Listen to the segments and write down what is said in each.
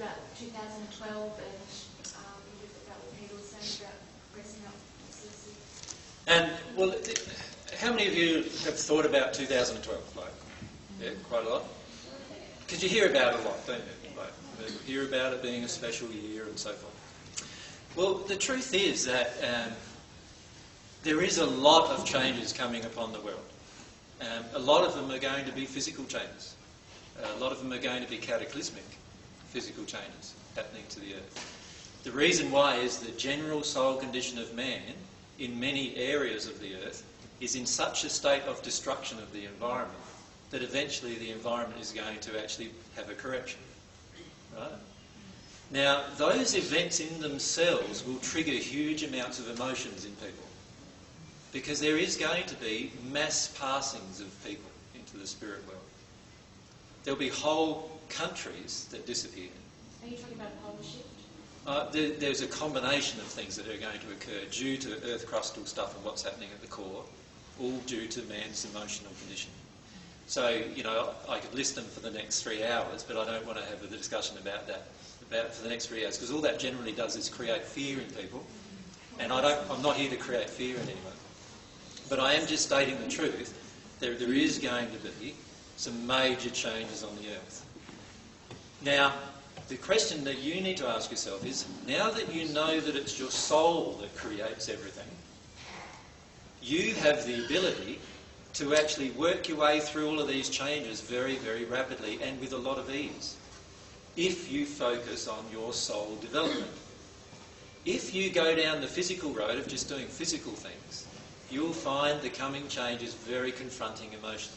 about 2012 and about what Peter was saying about progressing up. And, well, how many of you have thought about 2012? Like, yeah, quite a lot? Because you hear about it a lot, don't you? Like, you hear about it being a special year and so forth. Well, the truth is that there is a lot of changes coming upon the world. A lot of them are going to be physical changes. A lot of them are going to be cataclysmic physical changes happening to the earth. The reason why is the general soul condition of man in many areas of the earth is in such a state of destruction of the environment that eventually the environment is going to actually have a correction. Right? Now, those events in themselves will trigger huge amounts of emotions in people, because there is going to be mass passings of people into the spirit world. There'll be whole countries that disappear. Are you talking about a polar shift? There's a combination of things that are going to occur due to earth crustal stuff and what's happening at the core, all due to man's emotional condition. So, you know, I could list them for the next 3 hours, but I don't want to have a discussion about that for the next 3 hours, because all that generally does is create fear in people, and I'm not here to create fear in anyone. But I am just stating the truth. There is going to be some major changes on the earth. Now, the question that you need to ask yourself is, now that you know that it's your soul that creates everything, you have the ability to actually work your way through all of these changes very, very rapidly and with a lot of ease, if you focus on your soul development. If you go down the physical road of just doing physical things, you'll find the coming changes very confronting emotionally.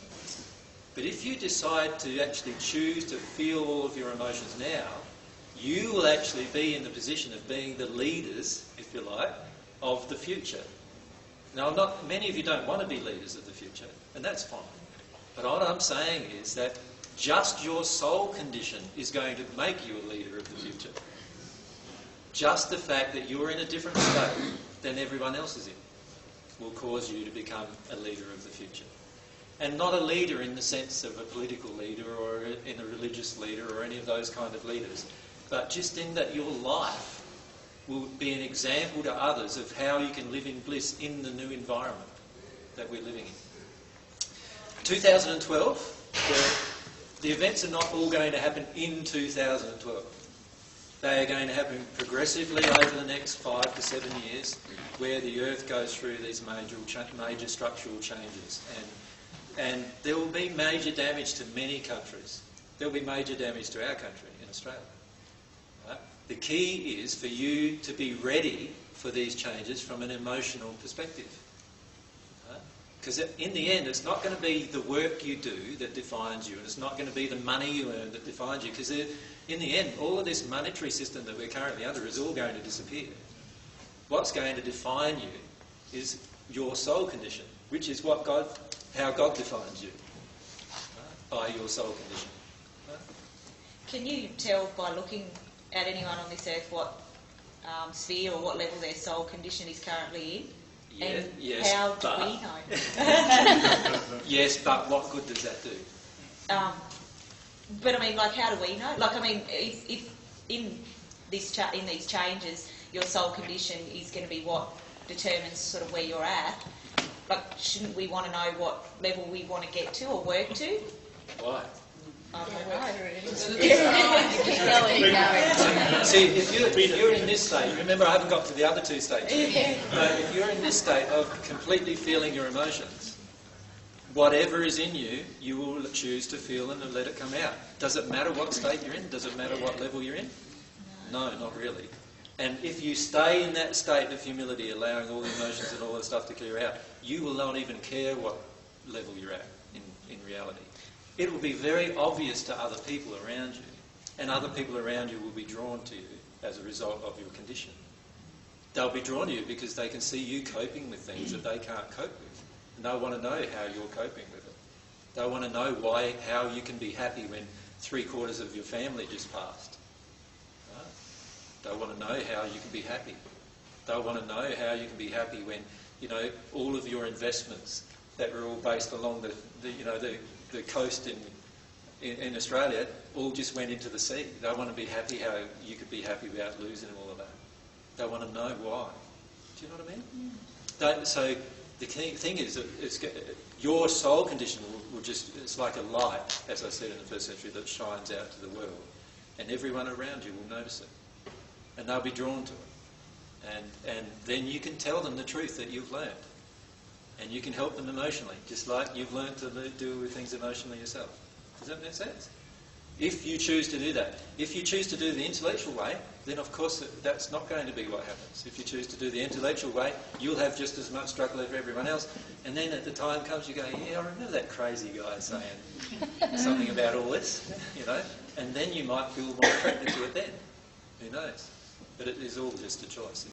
But if you decide to actually choose to feel all of your emotions now, you will actually be in the position of being the leaders, if you like, of the future. Now, many of you don't want to be leaders of the future, and that's fine. But what I'm saying is that just your soul condition is going to make you a leader of the future. Just the fact that you're in a different state than everyone else is in will cause you to become a leader of the future. And not a leader in the sense of a political leader or in a religious leader or any of those kind of leaders, but just in that your life will be an example to others of how you can live in bliss in the new environment that we're living in. 2012, the events are not all going to happen in 2012. They are going to happen progressively over the next 5 to 7 years, where the earth goes through these major structural changes. And there will be major damage to many countries. There will be major damage to our country in Australia. Right? The key is for you to be ready for these changes from an emotional perspective. Because in the end, it's not going to be the work you do that defines you, and it's not going to be the money you earn that defines you, because in the end, all of this monetary system that we're currently under is all going to disappear. What's going to define you is your soul condition, which is how God defines you, by your soul condition. Can you tell by looking at anyone on this earth what sphere or what level their soul condition is currently in? Yeah, and yes, how do we know? Yes, but what good does that do? But I mean, like, how do we know? Like, I mean, if in these changes, your soul condition is going to be what determines sort of where you're at, like, shouldn't we want to know what level we want to get to or work to? Why? I don't know. See, if you're in this state, remember I haven't got to the other two states yet. If you're in this state of completely feeling your emotions, whatever is in you, you will choose to feel and let it come out. Does it matter what state you're in? Does it matter what level you're in? No, not really. And if you stay in that state of humility, allowing all the emotions and all the stuff to clear out, you will not even care what level you're at in reality. It will be very obvious to other people around you, and other people around you will be drawn to you as a result of your condition. They'll be drawn to you because they can see you coping with things that they can't cope with, and they'll want to know how you're coping with it. They'll want to know how you can be happy when 3/4 of your family just passed. Right? They'll want to know how you can be happy. They'll want to know how you can be happy when, you know, all of your investments that were all based along the coast in Australia all just went into the sea. They want to be happy how you could be happy without losing all of that. They want to know why. Do you know what I mean? So the key thing is that your soul condition will just, it's like a light, as I said in the first century, that shines out to the world. And everyone around you will notice it. And they'll be drawn to it. And then you can tell them the truth that you've learned. And you can help them emotionally, just like you've learned to deal with things emotionally yourself. Does that make sense? If you choose to do that. If you choose to do the intellectual way, then of course that's not going to be what happens. If you choose to do the intellectual way, you'll have just as much struggle as everyone else. And then at the time comes, you go, yeah, I remember that crazy guy saying something about all this, you know. And then you might feel more attracted to it then. Who knows? But it is all just a choice.